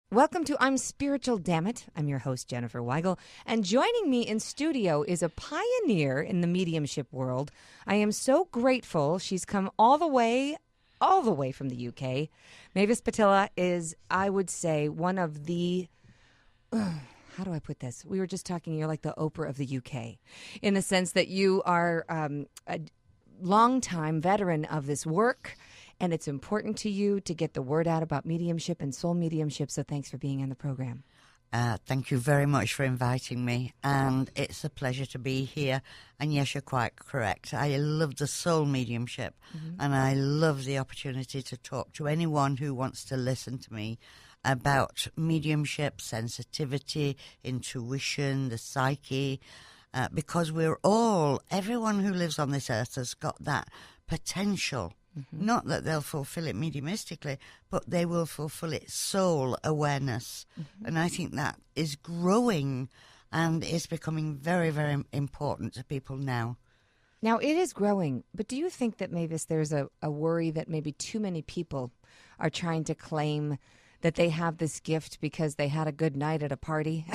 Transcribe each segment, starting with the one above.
Welcome to I'm Spiritual, Dammit. I'm your host, Jenniffer Weigel, and joining me in studio is a pioneer in the mediumship world. I am so grateful she's come all the way from the UK. Mavis Pittilla is, I would say, one of the... how do I put this? We were just talking, you're like the Oprah of the UK, in the sense that you are a longtime veteran of this work, and it's important to you to get the word out about mediumship and soul mediumship, so thanks for being on the program. Thank you very much for inviting me, and it's a pleasure to be here. And yes, you're quite correct. I love the soul mediumship, and I love the opportunity to talk to anyone who wants to listen to me about mediumship, sensitivity, intuition, the psyche, because everyone who lives on this earth has got that potential. Not that they'll fulfill it mediumistically, but they will fulfill it soul awareness. And I think that is growing and is becoming very, very important to people now. Now, it is growing, but do you think that, Mavis, there's a worry that maybe too many people are trying to claim that they have this gift because they had a good night at a party?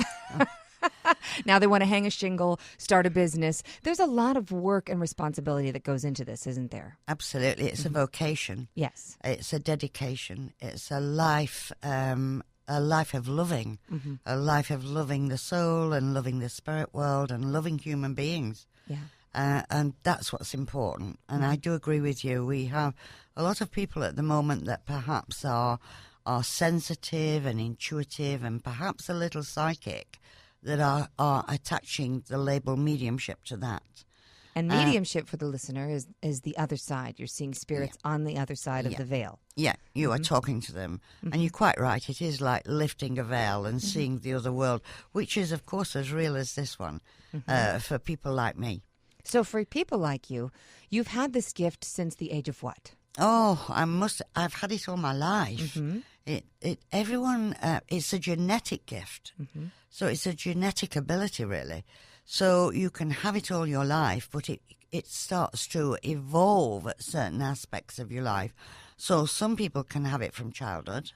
Now they want to hang a shingle, start a business. There's a lot of work and responsibility that goes into this, isn't there? Absolutely. It's a vocation. Yes. It's a dedication. It's a life of loving, a life of loving the soul and loving the spirit world and loving human beings. Yeah. And that's what's important. And I do agree with you. We have a lot of people at the moment that perhaps are sensitive and intuitive and perhaps a little psychic, that are attaching the label mediumship to that. And mediumship, for the listener, is the other side. You're seeing spirits on the other side of the veil. Yeah, you are talking to them. And you're quite right. It is like lifting a veil and seeing the other world, which is, of course, as real as this one for people like me. So for people like you, you've had this gift since the age of what? Oh, I've had it all my life. Everyone, it's a genetic gift. So it's a genetic ability, really. So you can have it all your life, but it starts to evolve at certain aspects of your life. So some people can have it from childhood.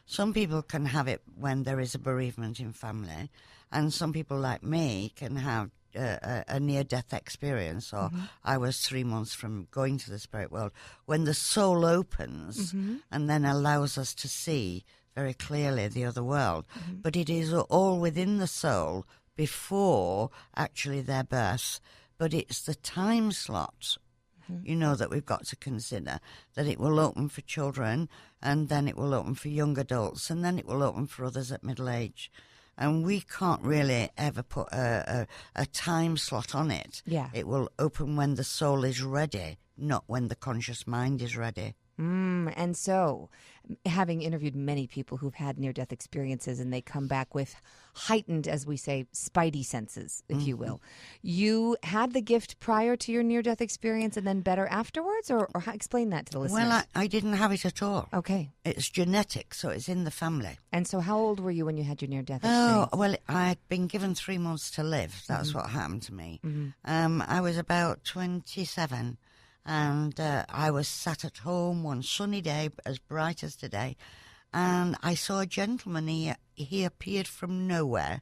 Some people can have it when there is a bereavement in family. And some people like me can have a near-death experience, or I was 3 months from going to the spirit world, when the soul opens and then allows us to see very clearly the other world. But it is all within the soul before actually their birth. But it's the time slot, that we've got to consider, that it will open for children, and then it will open for young adults, and then it will open for others at middle age. And we can't really ever put a time slot on it. Yeah. It will open when the soul is ready, not when the conscious mind is ready. And so, having interviewed many people who've had near-death experiences, and they come back with heightened, as we say, spidey senses, if you will. You had the gift prior to your near-death experience and then better afterwards? Or explain that to the listeners. Well, I didn't have it at all. Okay. It's genetic, so it's in the family. And so how old were you when you had your near-death experience? Oh, well, I had been given 3 months to live. That's what happened to me. I was about 27. And I was sat at home one sunny day, as bright as today, and I saw a gentleman. He appeared from nowhere.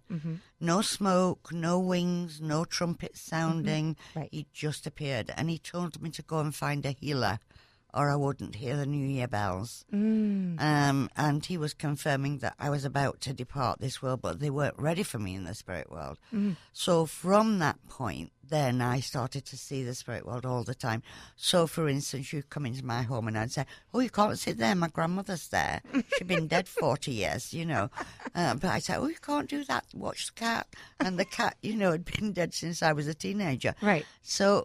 No smoke, no wings, no trumpets sounding. Right. He just appeared, and he told me to go and find a healer, or I wouldn't hear the New Year bells. And he was confirming that I was about to depart this world, but they weren't ready for me in the spirit world. So from that point, then I started to see the spirit world all the time. So, for instance, you'd come into my home and I'd say, oh, you can't sit there, my grandmother's there. She'd been dead 40 years, But I'd say, oh, you can't do that, watch the cat. And the cat, had been dead since I was a teenager. Right. So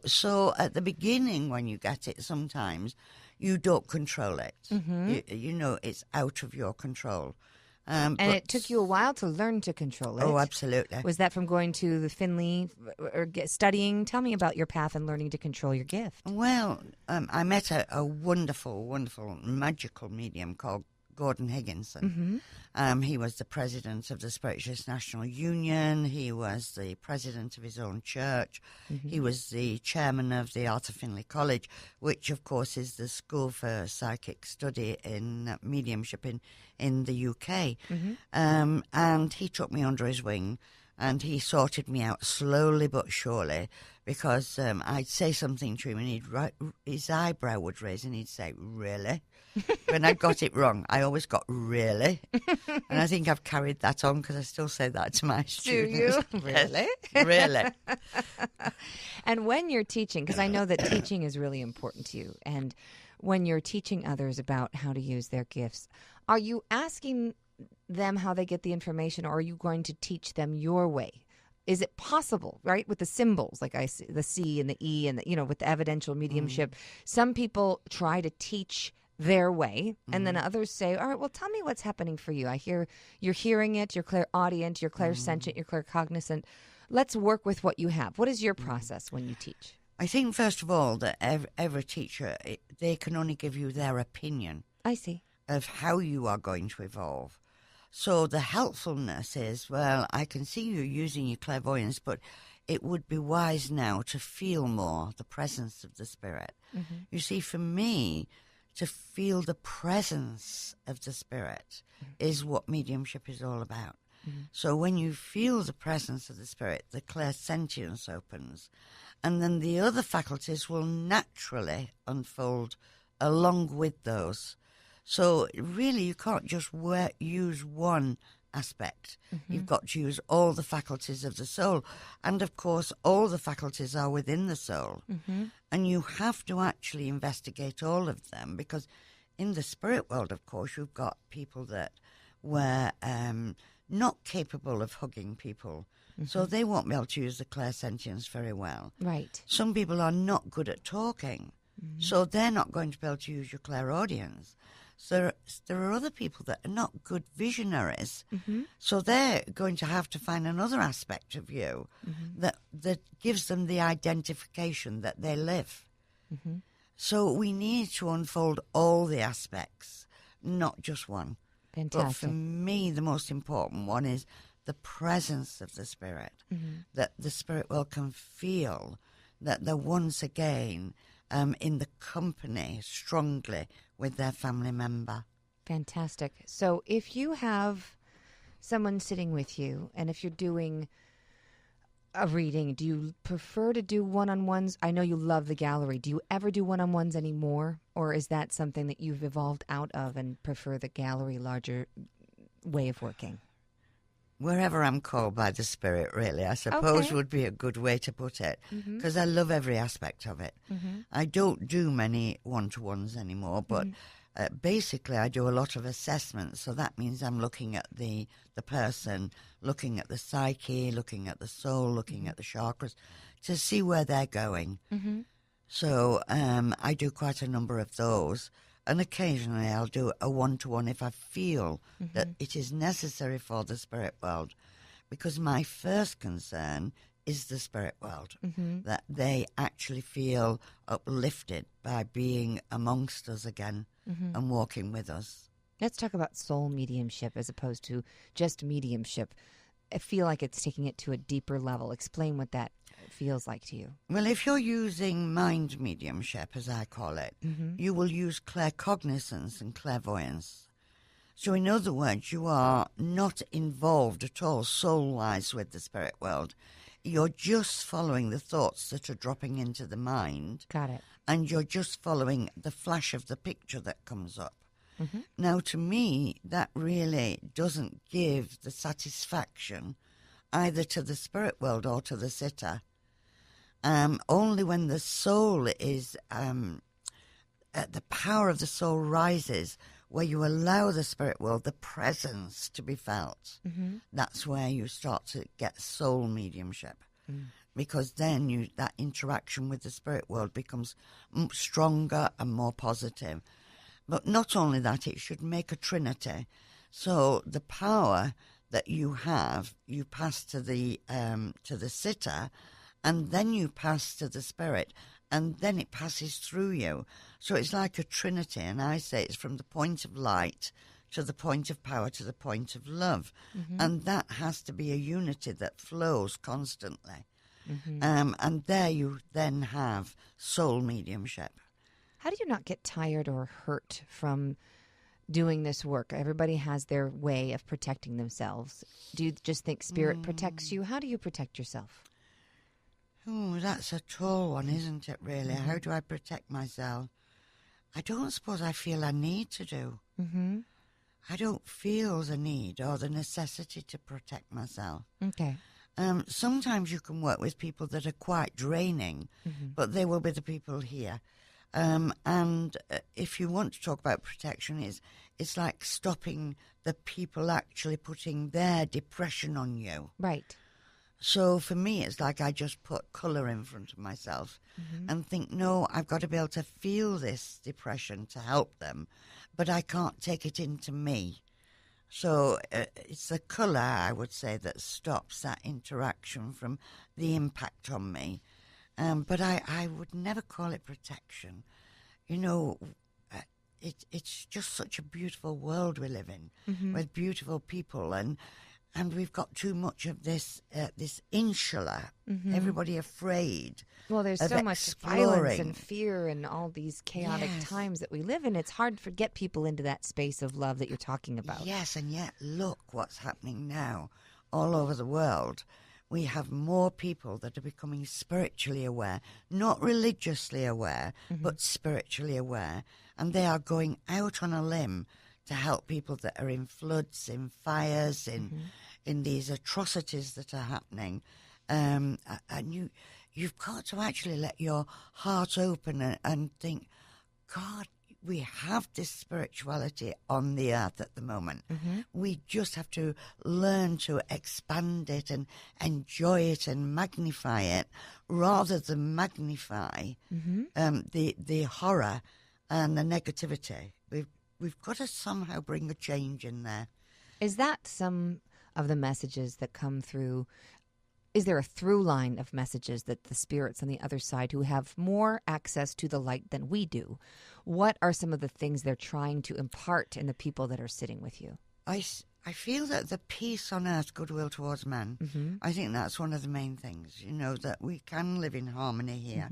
at the beginning when you get it, sometimes you don't control it. It's out of your control. And it took you a while to learn to control it. Oh, absolutely. Was that from going to the Finley or studying? Tell me about your path in learning to control your gift. Well, I met a wonderful, wonderful, magical medium called Gordon Higginson. He was the president of the Spiritualist National Union. He was the president of his own church. He was the chairman of the Arthur Findlay College, which, of course, is the school for psychic study in mediumship in the UK. And he took me under his wing, and he sorted me out slowly but surely, because I'd say something to him and his eyebrow would raise and he'd say, "Really?" When I got it wrong, I always got "really." And I think I've carried that on, because I still say that to my students. Do you? Really? Really. And when you're teaching, because I know that teaching is really important to you, and when you're teaching others about how to use their gifts, are you asking them how they get the information, or are you going to teach them your way? Is it possible, right, with the symbols, like I see the C and the E and with the evidential mediumship? Some people try to teach their way, and then others say, "All right, well, tell me what's happening for you. I hear you're hearing it, you're clairaudient, you're clairsentient, you're claircognizant. Let's work with what you have." What is your process when you teach? I think, first of all, that every teacher, they can only give you their opinion. I see. Of how you are going to evolve. So the helpfulness is, well, I can see you using your clairvoyance, but it would be wise now to feel more the presence of the spirit. You see, for me, to feel the presence of the spirit is what mediumship is all about. So when you feel the presence of the spirit, the clairsentience opens, and then the other faculties will naturally unfold along with those. So really, you can't just use one aspect. You've got to use all the faculties of the soul. And of course, all the faculties are within the soul. And you have to actually investigate all of them, because in the spirit world, of course, you've got people that were not capable of hugging people. So they won't be able to use the clairsentience very well. Right. Some people are not good at talking. So they're not going to be able to use your clairaudience. So there are other people that are not good visionaries. So they're going to have to find another aspect of you that gives them the identification that they live. So we need to unfold all the aspects, not just one. Fantastic. But for me, the most important one is the presence of the spirit, that the spirit world can feel that they're once again in the company strongly with their family member. Fantastic. So if you have someone sitting with you, and if you're doing a reading, do you prefer to do one-on-ones? I know you love the gallery. Do you ever do one-on-ones anymore? Or is that something that you've evolved out of and prefer the gallery larger way of working? Wherever I'm called by the spirit, really, I suppose would be a good way to put it, because I love every aspect of it. I don't do many one-to-ones anymore, but basically I do a lot of assessments. So that means I'm looking at the person, looking at the psyche, looking at the soul, looking at the chakras, to see where they're going. So I do quite a number of those. And occasionally I'll do a one-to-one if I feel that it is necessary for the spirit world, because my first concern is the spirit world, that they actually feel uplifted by being amongst us again and walking with us. Let's talk about soul mediumship as opposed to just mediumship. I feel like it's taking it to a deeper level. Explain what that feels like to you. Well, if you're using mind mediumship, as I call it, you will use claircognizance and clairvoyance. So in other words, you are not involved at all soul-wise with the spirit world. You're just following the thoughts that are dropping into the mind. Got it. And you're just following the flash of the picture that comes up. Now, to me, that really doesn't give the satisfaction either to the spirit world or to the sitter. Only when the soul is, the power of the soul rises, where you allow the spirit world, the presence to be felt, that's where you start to get soul mediumship. Because then that interaction with the spirit world becomes stronger and more positive. But not only that, it should make a trinity. So the power that you have, you pass to the sitter, and then you pass to the spirit, and then it passes through you. So it's like a trinity, and I say it's from the point of light to the point of power, to the point of love. And that has to be a unity that flows constantly. And there you then have soul mediumship. How do you not get tired or hurt from doing this work? Everybody has their way of protecting themselves. Do you just think spirit protects you? How do you protect yourself? Oh, that's a tall one, isn't it, really? How do I protect myself? I don't suppose I feel I need to do. I don't feel the need or the necessity to protect myself. Okay. Sometimes you can work with people that are quite draining, but they will be the people here. And if you want to talk about protection, it's like stopping the people actually putting their depression on you. Right. So for me, it's like I just put colour in front of myself and think, no, I've got to be able to feel this depression to help them, but I can't take it into me. So it's the colour, I would say, that stops that interaction from the impact on me. But I would never call it protection. You know, it's just such a beautiful world we live in with beautiful people, and we've got too much of this insular, everybody afraid. Well, there's so much violence and fear and all these chaotic times that we live in. It's hard to get people into that space of love that you're talking about. Yes, and yet look what's happening now all over the world. We have more people that are becoming spiritually aware, not religiously aware, but spiritually aware. And they are going out on a limb to help people that are in floods, in fires, in these atrocities that are happening. And you've got to actually let your heart open and think, God, we have this spirituality on the earth at the moment. We just have to learn to expand it and enjoy it and magnify it rather than magnify the horror and the negativity. We've got to somehow bring a change in there. Is that some of the messages that come through? Is there a through line of messages that the spirits on the other side, who have more access to the light than we do, what are some of the things they're trying to impart in the people that are sitting with you? I feel that the peace on earth, goodwill towards man, I think that's one of the main things, you know, that we can live in harmony here.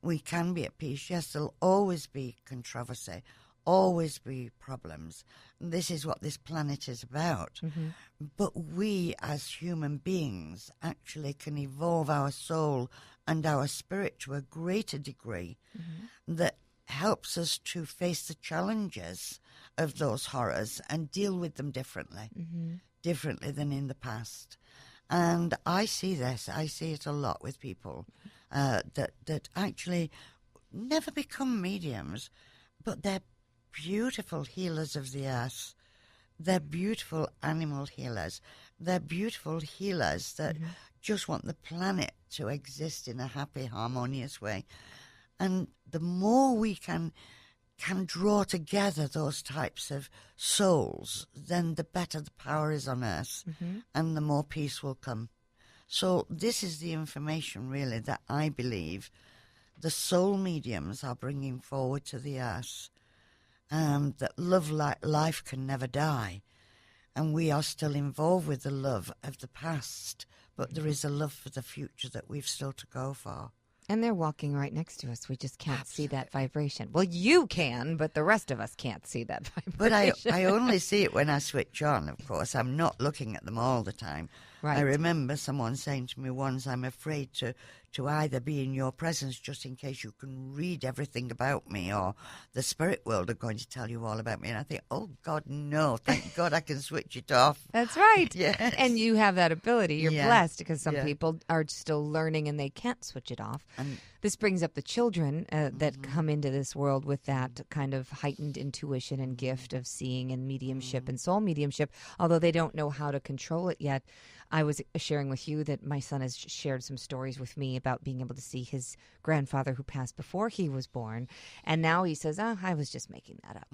We can be at peace. Yes, there'll always be controversy, always be problems. This is what this planet is about. But we as human beings actually can evolve our soul and our spirit to a greater degree that helps us to face the challenges of those horrors and deal with them differently than in the past. And I see this, I see it a lot with people that actually never become mediums, but they're beautiful healers of the earth. They're beautiful animal healers. They're beautiful healers that just want the planet to exist in a happy, harmonious way. And the more we can draw together those types of souls, then the better the power is on earth and the more peace will come. So this is the information, really, that I believe the soul mediums are bringing forward to the earth. That love, like life, can never die. And we are still involved with the love of the past, but there is a love for the future that we've still to go for. And they're walking right next to us. We just can't see that vibration. Well, you can, but the rest of us can't see that vibration. But I only see it when I switch on, of course. I'm not looking at them all the time. Right. I remember someone saying to me once, I'm afraid to either be in your presence just in case you can read everything about me, or the spirit world are going to tell you all about me. And I think, oh, God, no. Thank God I can switch it off. That's right. Yes. And you have that ability. You're blessed, because some people are still learning and they can't switch it off. And this brings up the children that come into this world with that kind of heightened intuition and gift of seeing and mediumship and soul mediumship, although they don't know how to control it yet. I was sharing with you that my son has shared some stories with me about being able to see his grandfather who passed before he was born. And now he says, I was just making that up.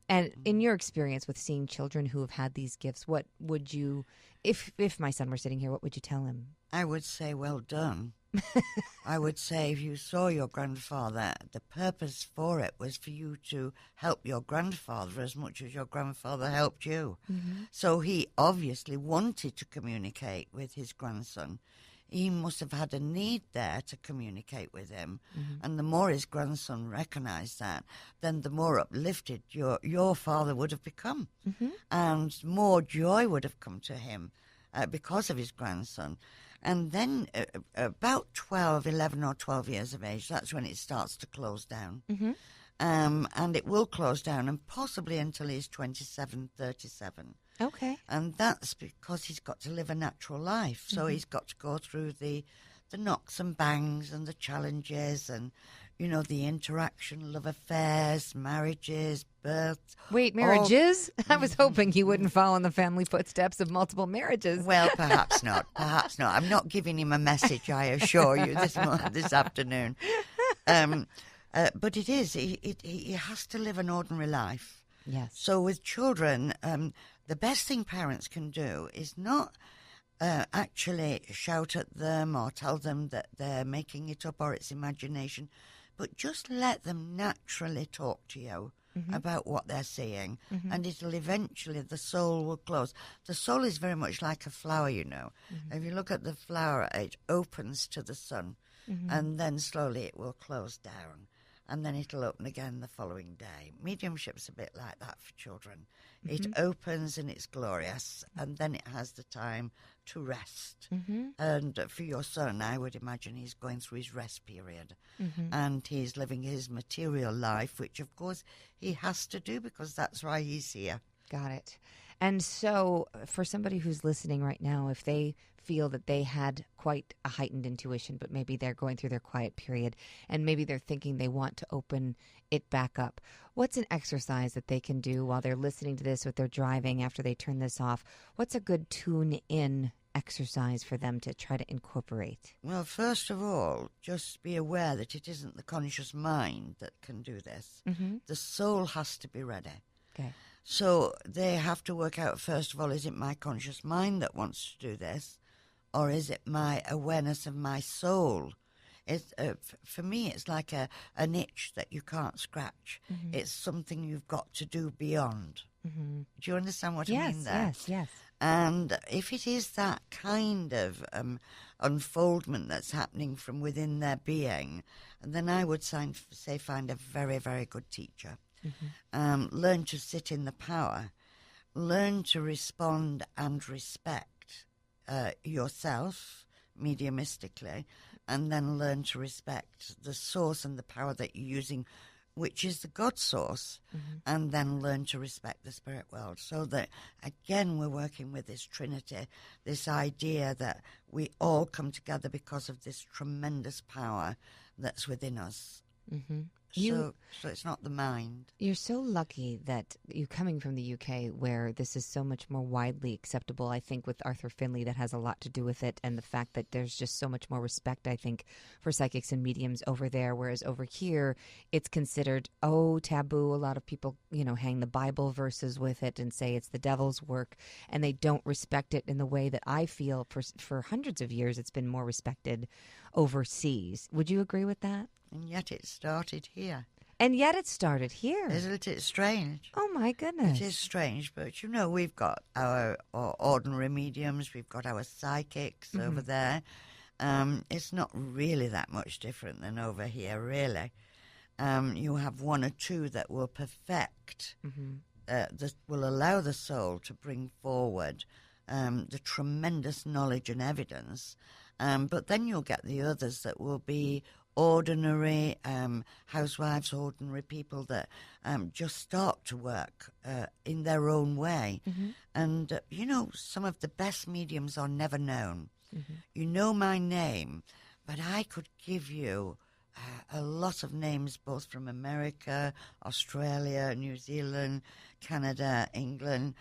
And in your experience with seeing children who have had these gifts, what would you, if my son were sitting here, what would you tell him? I would say, well done. I would say if you saw your grandfather, the purpose for it was for you to help your grandfather as much as your grandfather helped you. Mm-hmm. So he obviously wanted to communicate with his grandson. He must have had a need there to communicate with him. Mm-hmm. And the more his grandson recognized that, then the more uplifted your father would have become. Mm-hmm. And more joy would have come to him because of his grandson. And then about 11 or 12 years of age, that's when it starts to close down. Mm-hmm. And it will close down, and possibly until he's 27, 37. Okay. And that's because he's got to live a natural life. So he's got to go through the knocks and bangs and the challenges and, the interaction, love affairs, marriages, births. Wait, marriages? I was hoping you wouldn't follow in the family footsteps of multiple marriages. Well, perhaps not. Perhaps not. I'm not giving him a message, I assure you, this afternoon. But it is. He has to live an ordinary life. Yes. So with children, the best thing parents can do is not actually shout at them or tell them that they're making it up or it's imagination, but just let them naturally talk to you about what they're seeing, and it'll eventually, the soul will close. The soul is very much like a flower, If you look at the flower, it opens to the sun, and then slowly it will close down. And then it'll open again the following day. Mediumship's a bit like that for children. It opens and it's glorious, and then it has the time to rest. And for your son, I would imagine he's going through his rest period, and he's living his material life, which of course he has to do because that's why he's here. Got it. And so for somebody who's listening right now, if they feel that they had quite a heightened intuition, but maybe they're going through their quiet period and maybe they're thinking they want to open it back up, what's an exercise that they can do while they're listening to this, if they're driving after they turn this off? What's a good tune-in exercise for them to try to incorporate? Well, first of all, just be aware that it isn't the conscious mind that can do this. The soul has to be ready. Okay. So they have to work out, first of all, is it my conscious mind that wants to do this? Or is it my awareness of my soul? For me, it's like an itch that you can't scratch. It's something you've got to do beyond. Do you understand what I mean there? Yes. And if it is that kind of unfoldment that's happening from within their being, then I would say find a very, very good teacher. Learn to sit in the power. Learn to respond and respect yourself mediumistically, and then learn to respect the source and the power that you're using, which is the God source, and then learn to respect the spirit world. So that, again, we're working with this Trinity, this idea that we all come together because of this tremendous power that's within us. So it's not the mind. You're so lucky that you're coming from the UK, where this is so much more widely acceptable. I think with Arthur Finley, that has a lot to do with it, and the fact that there's just so much more respect, I think, for psychics and mediums over there, whereas over here, it's considered, taboo. A lot of people, hang the Bible verses with it and say it's the devil's work, and they don't respect it in the way that I feel for hundreds of years it's been more respected overseas. Would you agree with that? And yet it started here. Isn't it strange? Oh, my goodness. It is strange, but we've got our ordinary mediums, we've got our psychics over there. It's not really that much different than over here, really. You have one or two that will perfect, that will allow the soul to bring forward the tremendous knowledge and evidence. But then you'll get the others that will be ordinary housewives, ordinary people that just start to work in their own way. And, some of the best mediums are never known. You know my name, but I could give you a lot of names, both from America, Australia, New Zealand, Canada, England,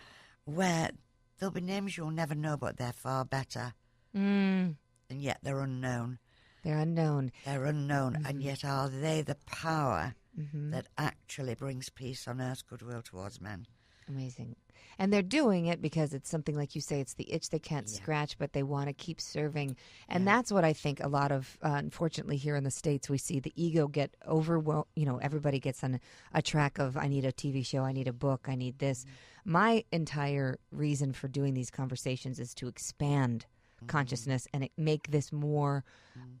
where there'll be names you'll never know, but they're far better. And yet they're unknown. They're unknown. And yet are they the power that actually brings peace on earth, goodwill towards men? Amazing. And they're doing it because it's something, like you say, it's the itch they can't Yeah. scratch, but they want to keep serving. And Yeah. that's what I think a lot of, unfortunately, here in the States, we see the ego get overwhelmed. Everybody gets on a track of, I need a TV show, I need a book, I need this. My entire reason for doing these conversations is to expand consciousness and make this more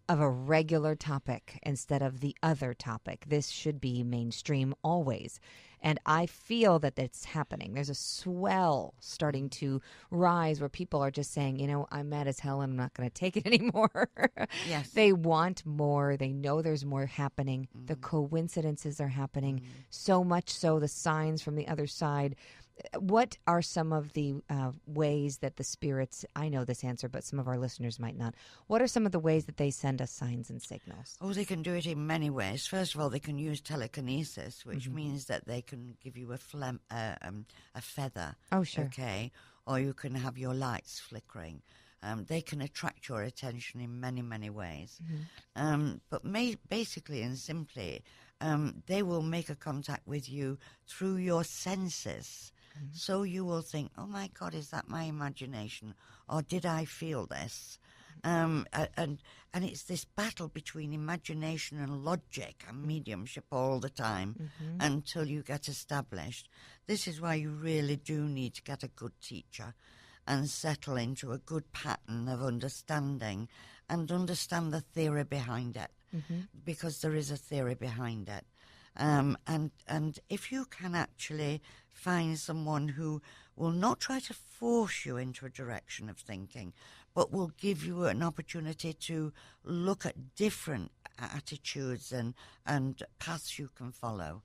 of a regular topic instead of the other topic. This should be mainstream always. And I feel that it's happening. There's a swell starting to rise where people are just saying, I'm mad as hell and I'm not going to take it anymore. Yes. They want more. They know there's more happening. The coincidences are happening. So much so the signs from the other side. What are some of the ways that the spirits, I know this answer, but some of our listeners might not. What are some of the ways that they send us signs and signals? Oh, they can do it in many ways. First of all, they can use telekinesis, which means that they can give you a feather. Oh, sure. Okay. Or you can have your lights flickering. They can attract your attention in many, many ways. But basically and simply, they will make a contact with you through your senses. So you will think, oh my God, is that my imagination? Or did I feel this? And it's this battle between imagination and logic and mediumship all the time until you get established. This is why you really do need to get a good teacher and settle into a good pattern of understanding and understand the theory behind it, because there is a theory behind it. And if you can actually find someone who will not try to force you into a direction of thinking, but will give you an opportunity to look at different attitudes and paths you can follow.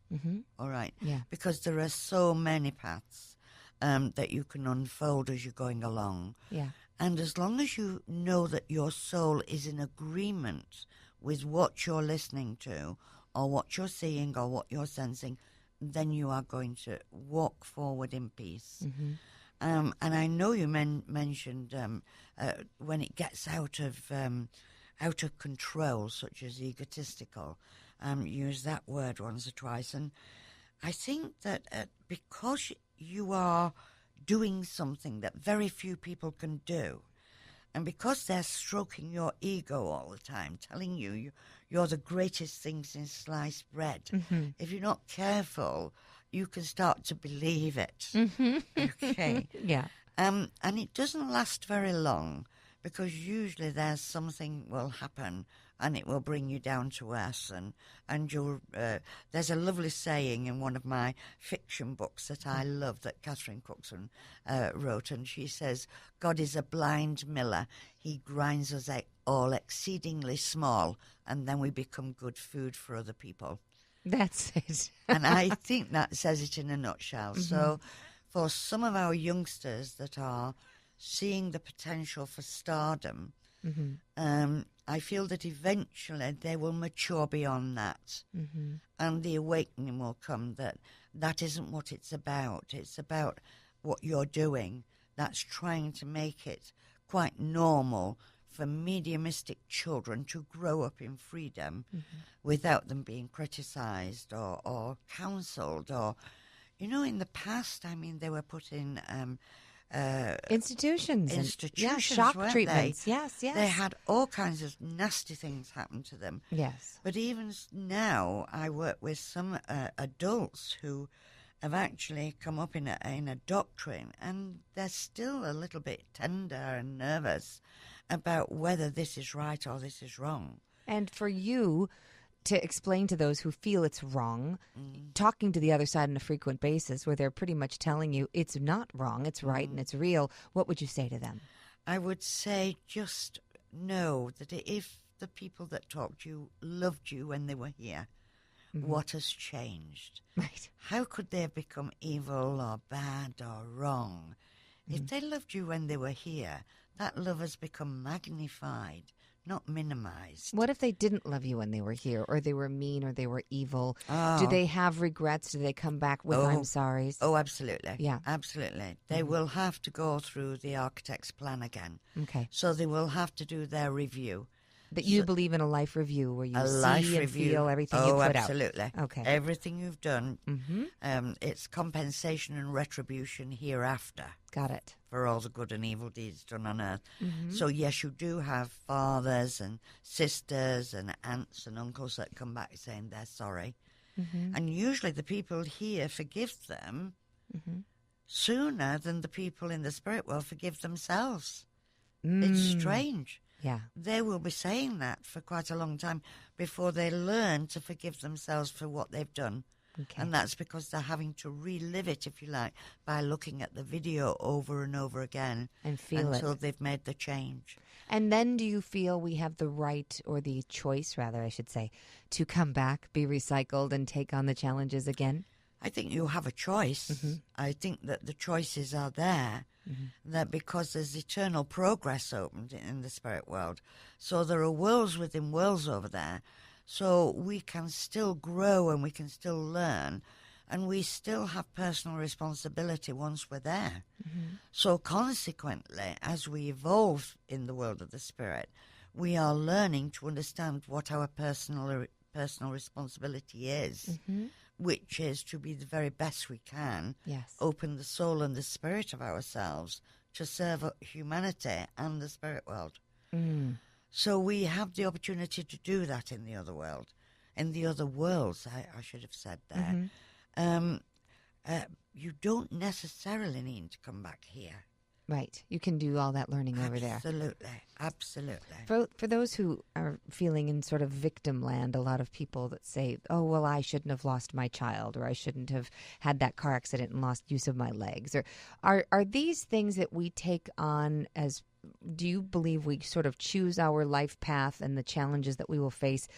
All right? Yeah. Because there are so many paths that you can unfold as you're going along. Yeah. And as long as you know that your soul is in agreement with what you're listening to or what you're seeing or what you're sensing, then you are going to walk forward in peace. And I know you mentioned when it gets out of control, such as egotistical, use that word once or twice. And I think that because you are doing something that very few people can do, and because they're stroking your ego all the time, telling you're the greatest thing since sliced bread, if you're not careful, you can start to believe it. Okay. Yeah. And it doesn't last very long, because usually there's something will happen and it will bring you down to earth. And you'll, there's a lovely saying in one of my fiction books that I love that Catherine Cookson wrote, and she says, God is a blind miller. He grinds us all exceedingly small, and then we become good food for other people. That's it. And I think that says it in a nutshell. So for some of our youngsters that are seeing the potential for stardom, I feel that eventually they will mature beyond that. And the awakening will come that isn't what it's about. It's about what you're doing that's trying to make it quite normal for mediumistic children to grow up in freedom without them being criticized or counseled. Or, in the past, I mean, they were put in institutions. Yeah, shock weren't treatments. they? Yes. They had all kinds of nasty things happen to them. Yes. But even now, I work with some adults who have actually come up in a doctrine, and they're still a little bit tender and nervous about whether this is right or this is wrong. And for you to explain to those who feel it's wrong, talking to the other side on a frequent basis where they're pretty much telling you it's not wrong, it's right and it's real, what would you say to them? I would say just know that if the people that talked to you loved you when they were here, what has changed? Right. How could they have become evil or bad or wrong? If they loved you when they were here, that love has become magnified, not minimized. What if they didn't love you when they were here, or they were mean, or they were evil? Oh. Do they have regrets? Do they come back with I'm sorries? Oh, absolutely. Yeah. Absolutely. They will have to go through the architect's plan again. Okay. So they will have to do their review. That you believe in a life review where you see and feel everything you Oh, put absolutely. out. Okay. Everything you've done, it's compensation and retribution hereafter. Got it. For all the good and evil deeds done on earth. So, yes, you do have fathers and sisters and aunts and uncles that come back saying they're sorry. And usually the people here forgive them sooner than the people in the spirit world forgive themselves. It's strange. Yeah. They will be saying that for quite a long time before they learn to forgive themselves for what they've done. Okay. And that's because they're having to relive it, if you like, by looking at the video over and over again. And feel until it. They've made the change. And then do you feel we have the right, or the choice, rather, I should say, to come back, be recycled, and take on the challenges again? I think you have a choice. I think that the choices are there. That because there's eternal progress opened in the spirit world. So there are worlds within worlds over there. So we can still grow and we can still learn. And we still have personal responsibility once we're there. So consequently, as we evolve in the world of the spirit, we are learning to understand what our personal responsibility is. Which is to be the very best we can, open the soul and the spirit of ourselves to serve humanity and the spirit world. So we have the opportunity to do that in the other world. In the other worlds, I should have said there. You don't necessarily need to come back here. Right. You can do all that learning over there. Absolutely. For those who are feeling in sort of victim land, a lot of people that say, oh, well, I shouldn't have lost my child, or I shouldn't have had that car accident and lost use of my legs. Or are these things that we take on as, do you believe we sort of choose our life path and the challenges that we will face?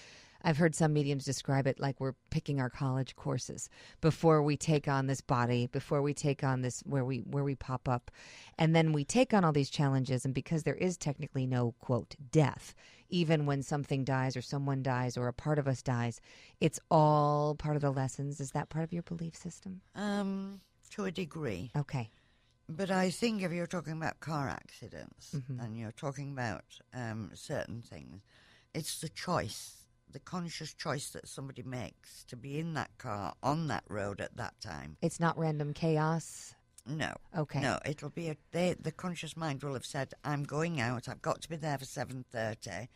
I've heard some mediums describe it like we're picking our college courses before we take on this body, before we take on this where we pop up. And then we take on all these challenges, and because there is technically no, quote, death, even when something dies or someone dies or a part of us dies, it's all part of the lessons. Is that part of your belief system? To a degree. Okay. But I think if you're talking about car accidents and you're talking about certain things, it's the choice. The conscious choice that somebody makes to be in that car on that road at that time. It's not random chaos? No. Okay. No, it'll be the conscious mind will have said, I'm going out, I've got to be there for 7:30,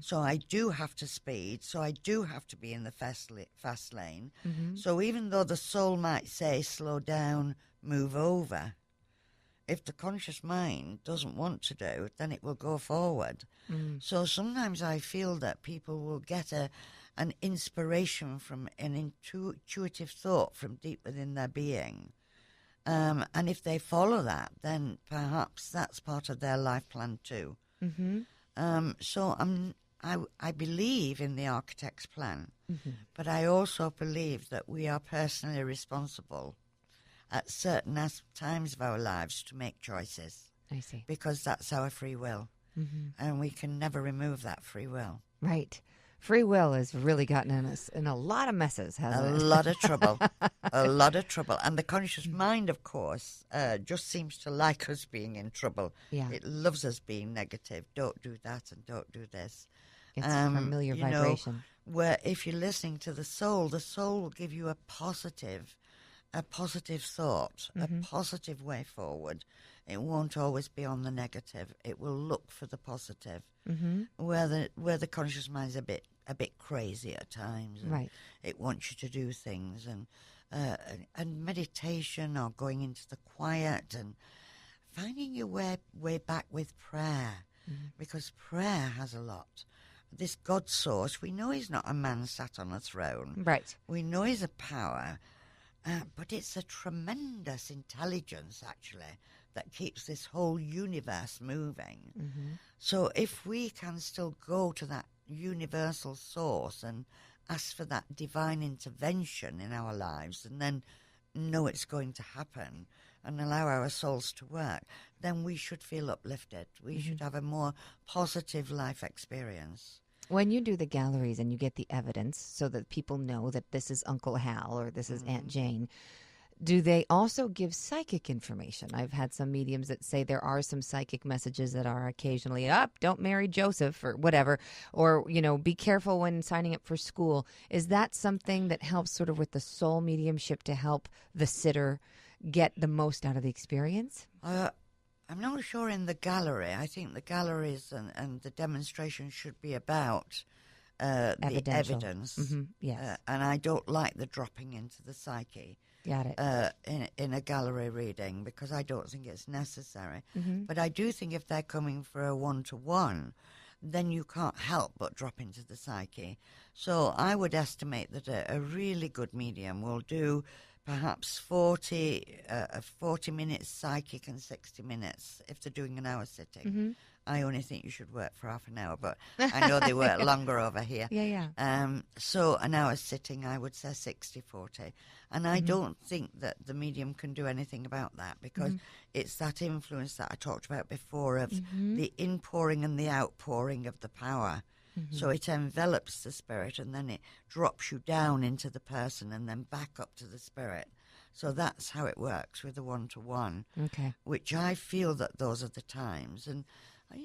so I do have to speed, so I do have to be in the fast lane. So even though the soul might say, slow down, move over, if the conscious mind doesn't want to do, then it will go forward. So sometimes I feel that people will get an inspiration from an intuitive thought from deep within their being. And if they follow that, then perhaps that's part of their life plan too. So I believe in the architect's plan, but I also believe that we are personally responsible at certain times of our lives to make choices. I see. Because that's our free will. And we can never remove that free will. Right. Free will has really gotten us in a lot of messes, hasn't it? A lot of trouble. A lot of trouble. And the conscious mind, of course, just seems to like us being in trouble. Yeah. It loves us being negative. Don't do that and don't do this. It's a familiar vibration. Where if you're listening to the soul will give you a positive thought, a positive way forward. It won't always be on the negative. It will look for the positive. Where the conscious mind's a bit crazy at times. Right. It wants you to do things and meditation or going into the quiet and finding your way back with prayer, because prayer has a lot. This God source, we know he's not a man sat on a throne. Right. We know he's a power. But it's a tremendous intelligence, actually, that keeps this whole universe moving. So if we can still go to that universal source and ask for that divine intervention in our lives and then know it's going to happen and allow our souls to work, then we should feel uplifted. We should have a more positive life experience. When you do the galleries and you get the evidence so that people know that this is Uncle Hal or this is Aunt Jane, Do they also give psychic information? I've had some mediums that say there are some psychic messages that are occasionally up, don't marry Joseph or whatever, or, be careful when signing up for school. Is that something that helps sort of with the soul mediumship to help the sitter get the most out of the experience? I'm not sure in the gallery. I think the galleries and the demonstration should be about the evidence. Mm-hmm. Yes. And I don't like the dropping into the psyche. Got it. In a gallery reading, because I don't think it's necessary. Mm-hmm. But I do think if they're coming for a one-to-one, then you can't help but drop into the psyche. So I would estimate that a really good medium will do perhaps 40 minutes psychic and 60 minutes if they're doing an hour sitting. Mm-hmm. I only think you should work for half an hour, but I know they work longer over here. Yeah. So an hour sitting, I would say 60-40. And I don't think that the medium can do anything about that, because it's that influence that I talked about before of the inpouring and the outpouring of the power. So it envelops the spirit and then it drops you down into the person and then back up to the spirit. So that's how it works with the one-to-one, which I feel that those are the times. And,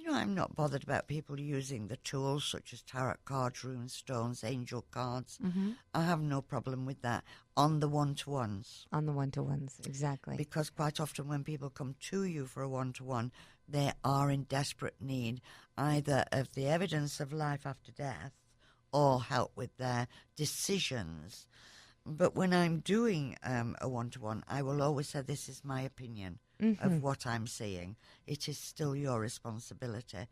I'm not bothered about people using the tools such as tarot cards, rune stones, angel cards. I have no problem with that on the one-to-ones. On the one-to-ones, exactly. Because quite often when people come to you for a one-to-one, they are in desperate need either of the evidence of life after death or help with their decisions. But when I'm doing a one-to-one, I will always say this is my opinion of what I'm seeing. It is still your responsibility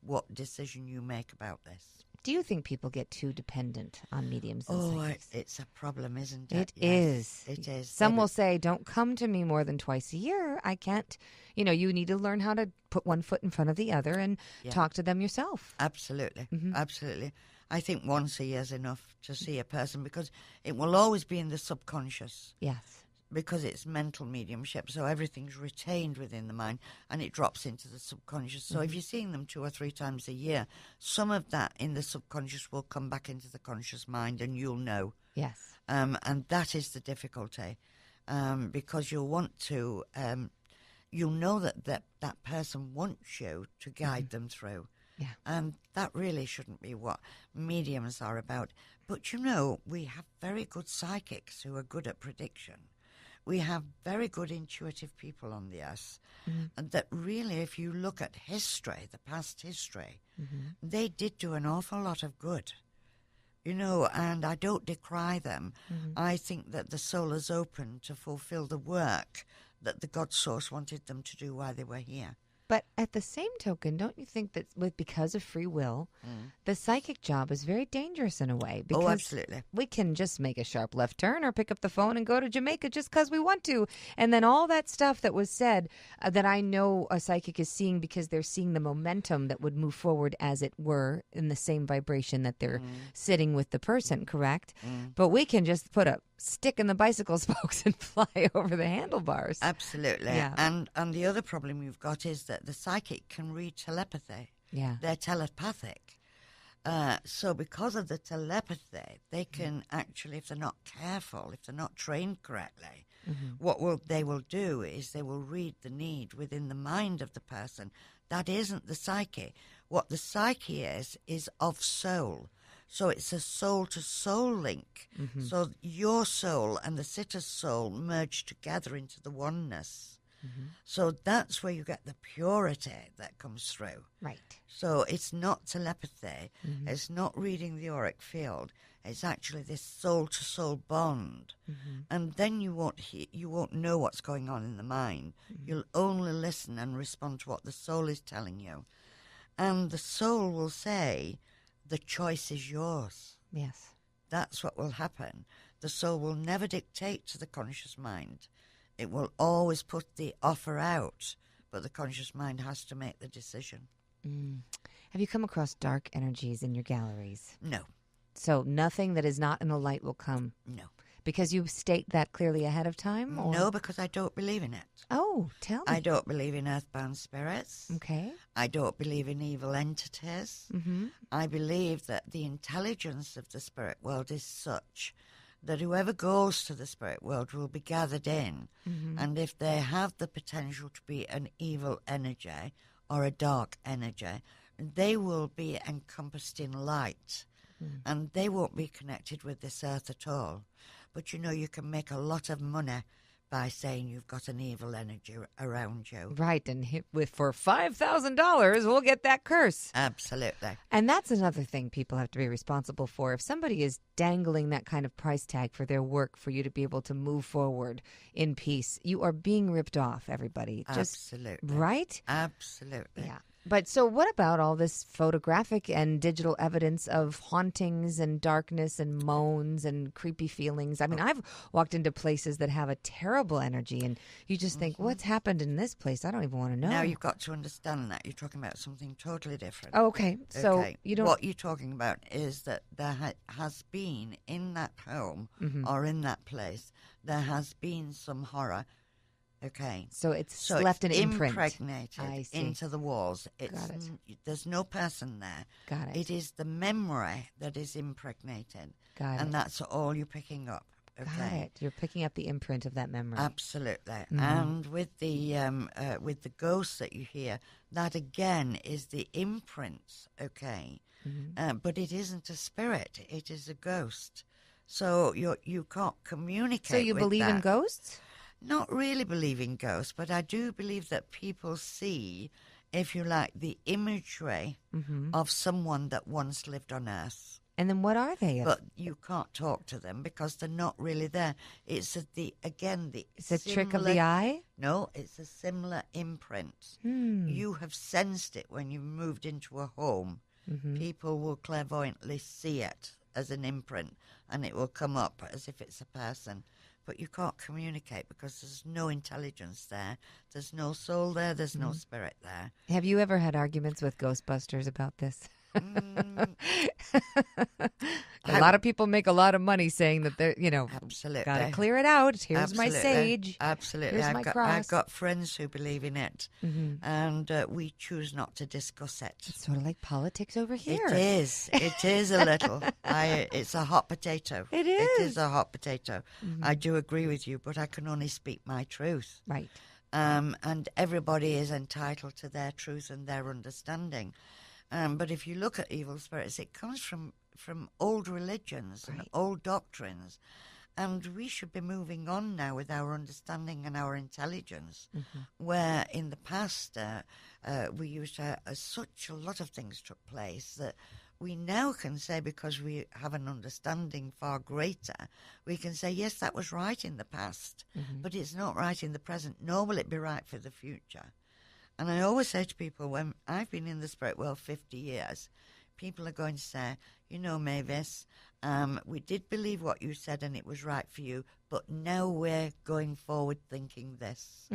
what decision you make about this. Do you think people get too dependent on mediums and psychics? It's a problem, isn't it? It is. It is. Some will say, don't come to me more than twice a year. I can't. You need to learn how to put one foot in front of the other and talk to them yourself. Absolutely. Absolutely. I think once a year is enough to see a person, because it will always be in the subconscious. Yes. Because it's mental mediumship, so everything's retained within the mind and it drops into the subconscious. So if you're seeing them 2 or 3 times a year, some of that in the subconscious will come back into the conscious mind and you'll know. Yes. And that is the difficulty, because you'll want to, you'll know that person wants you to guide them through. Yeah. And that really shouldn't be what mediums are about. But, we have very good psychics who are good at prediction. We have very good intuitive people on the earth. And that really, if you look at history, the past history, they did do an awful lot of good. And I don't decry them. I think that the soul is open to fulfill the work that the God source wanted them to do while they were here. But at the same token, don't you think that because of free will, the psychic job is very dangerous in a way? Because absolutely. We can just make a sharp left turn or pick up the phone and go to Jamaica just because we want to. And then all that stuff that was said that I know a psychic is seeing because they're seeing the momentum that would move forward, as it were, in the same vibration that they're sitting with the person, correct? But we can just put a stick in the bicycle spokes and fly over the handlebars. Absolutely. Yeah. And the other problem you've got is that the psychic can read telepathy. Yeah. They're telepathic. So because of the telepathy, they can actually, if they're not careful, if they're not trained correctly, they will do is they will read the need within the mind of the person. That isn't the psyche. What the psyche is of soul. So it's a soul-to-soul link. So your soul and the sitter's soul merge together into the oneness. So that's where you get the purity that comes through. Right. So it's not telepathy. It's not reading the auric field. It's actually this soul-to-soul bond. And then you won't know what's going on in the mind. You'll only listen and respond to what the soul is telling you. And the soul will say, the choice is yours. Yes. That's what will happen. The soul will never dictate to the conscious mind. It will always put the offer out, but the conscious mind has to make the decision. Have you come across dark energies in your galleries? No. So nothing that is not in the light will come? No. Because you state that clearly ahead of time? Or? No, because I don't believe in it. Oh, tell me. I don't believe in earthbound spirits. Okay. I don't believe in evil entities. I believe that the intelligence of the spirit world is such that whoever goes to the spirit world will be gathered in. And if they have the potential to be an evil energy or a dark energy, they will be encompassed in light. And they won't be connected with this earth at all. But, you know, you can make a lot of money by saying you've got an evil energy around you. Right, and for $5,000, we'll get that curse. Absolutely. And that's another thing people have to be responsible for. If somebody is dangling that kind of price tag for their work for you to be able to move forward in peace, you are being ripped off, everybody. Absolutely. Right? Absolutely. Yeah. But so what about all this photographic and digital evidence of hauntings and darkness and moans and creepy feelings? I mean, I've walked into places that have a terrible energy, and you just think, what's happened in this place? I don't even want to know. Now you've got to understand that. You're talking about something totally different. Oh, okay. So you don't... What you're talking about is that there has been in that home or in that place, there has been some horror. Okay. So it's left an imprint. Impregnated into the walls. Got it. There's no person there. Got it. It is the memory that is impregnated. Got it. And that's all you're picking up. Okay. Got it. You're picking up the imprint of that memory. Absolutely. And with the ghosts that you hear, that again is the imprints. Okay. But it isn't a spirit. It is a ghost. So you can't communicate. So you with believe in that. ghosts? Not really believe in ghosts, but I do believe that people see, if you like, the imagery of someone that once lived on Earth. And then what are they? But you can't talk to them because they're not really there. It's It's a trick of the eye? No, it's a similar imprint. You have sensed it when you moved into a home. People will clairvoyantly see it as an imprint, and it will come up as if it's a person. But you can't communicate because there's no intelligence there. There's no soul there. There's no spirit there. Have you ever had arguments with Ghostbusters about this? A lot of people make a lot of money saying that they're, absolutely got to clear it out. Here's my sage. Absolutely. Here's my cross. I've got friends who believe in it, and we choose not to discuss it. It's sort of like politics over here. It is. It is a little. It's a hot potato. It is. It is a hot potato. I do agree with you, but I can only speak my truth. Right. And everybody is entitled to their truth and their understanding. But if you look at evil spirits, it comes from old religions and old doctrines. And we should be moving on now with our understanding and our intelligence, where in the past we used to, such a lot of things took place that we now can say, because we have an understanding far greater, we can say, yes, that was right in the past, but it's not right in the present, nor will it be right for the future. And I always say to people, when I've been in the spirit world 50 years, people are going to say, Mavis, we did believe what you said and it was right for you, but now we're going forward thinking this.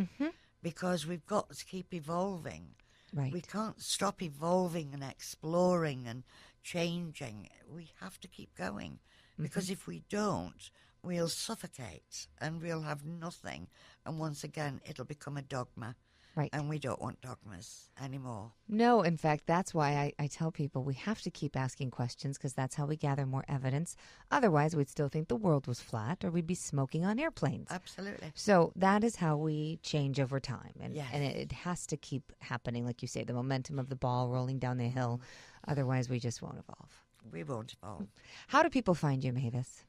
Because we've got to keep evolving. Right. We can't stop evolving and exploring and changing. We have to keep going. Because if we don't, we'll suffocate and we'll have nothing. And once again, it'll become a dogma. Right. And we don't want dogmas anymore. No, in fact, that's why I tell people we have to keep asking questions, because that's how we gather more evidence. Otherwise, we'd still think the world was flat, or we'd be smoking on airplanes. Absolutely. So that is how we change over time. And, yes. and it has to keep happening, like you say, the momentum of the ball rolling down the hill. Otherwise, we just won't evolve. We won't evolve. How do people find you, Mavis?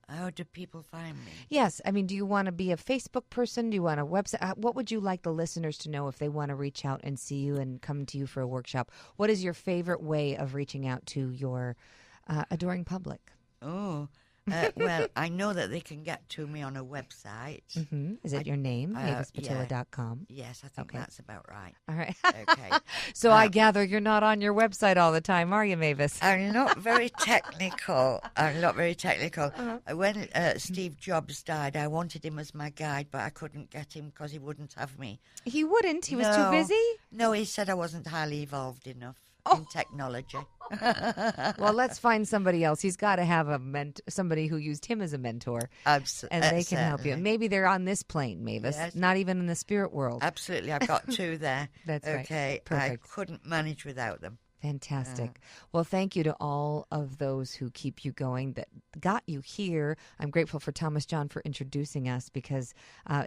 How do people find me? Yes. I mean, do you want to be a Facebook person? Do you want a website? What would you like the listeners to know if they want to reach out and see you and come to you for a workshop? What is your favorite way of reaching out to your adoring public? Oh, well, I know that they can get to me on a website. Is it your name, MavisPittilla.com? Yes, I think that's about right. All right. Okay. So I gather you're not on your website all the time, are you, Mavis? I'm not very technical. When Steve Jobs died, I wanted him as my guide, but I couldn't get him because he wouldn't have me. He wouldn't? He was too busy? No, he said I wasn't highly evolved enough in technology. Well, let's find somebody else. He's got to have somebody who used him as a mentor. Absolutely. And they can help you. Maybe they're on this plane, Mavis. Yes. Not even in the spirit world. Absolutely. I've got two there. That's right. Okay. Perfect. I couldn't manage without them. Fantastic. Well, thank you to all of those who keep you going, that got you here. I'm grateful for Thomas John for introducing us, because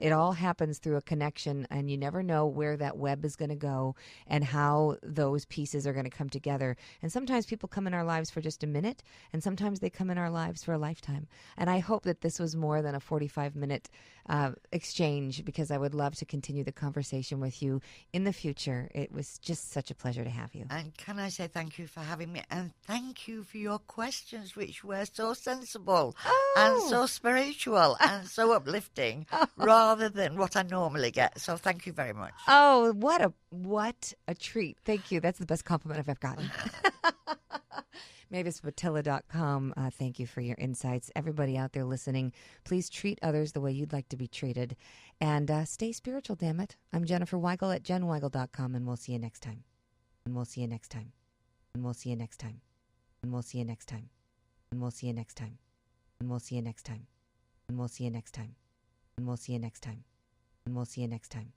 it all happens through a connection, and you never know where that web is going to go and how those pieces are going to come together. And sometimes people come in our lives for just a minute, and sometimes they come in our lives for a lifetime. And I hope that this was more than a 45-minute exchange, because I would love to continue the conversation with you in the future. It was just such a pleasure to have you. And can I say thank you for having me, and thank you for your questions, which were so sensible and so spiritual and so uplifting, rather than what I normally get. So thank you very much. Oh, what a treat. Thank you. That's the best compliment I've ever gotten. MavisPittilla.com. Thank you for your insights. Everybody out there listening, please treat others the way you'd like to be treated. And stay spiritual, damn it. I'm Jenniffer Weigel at JennWeigel.com, and we'll see you next time. And we'll see you next time. And we'll see you next time. And we'll see you next time. And we'll see you next time. And we'll see you next time. And we'll see you next time. And we'll see you next time. And we'll see you next time.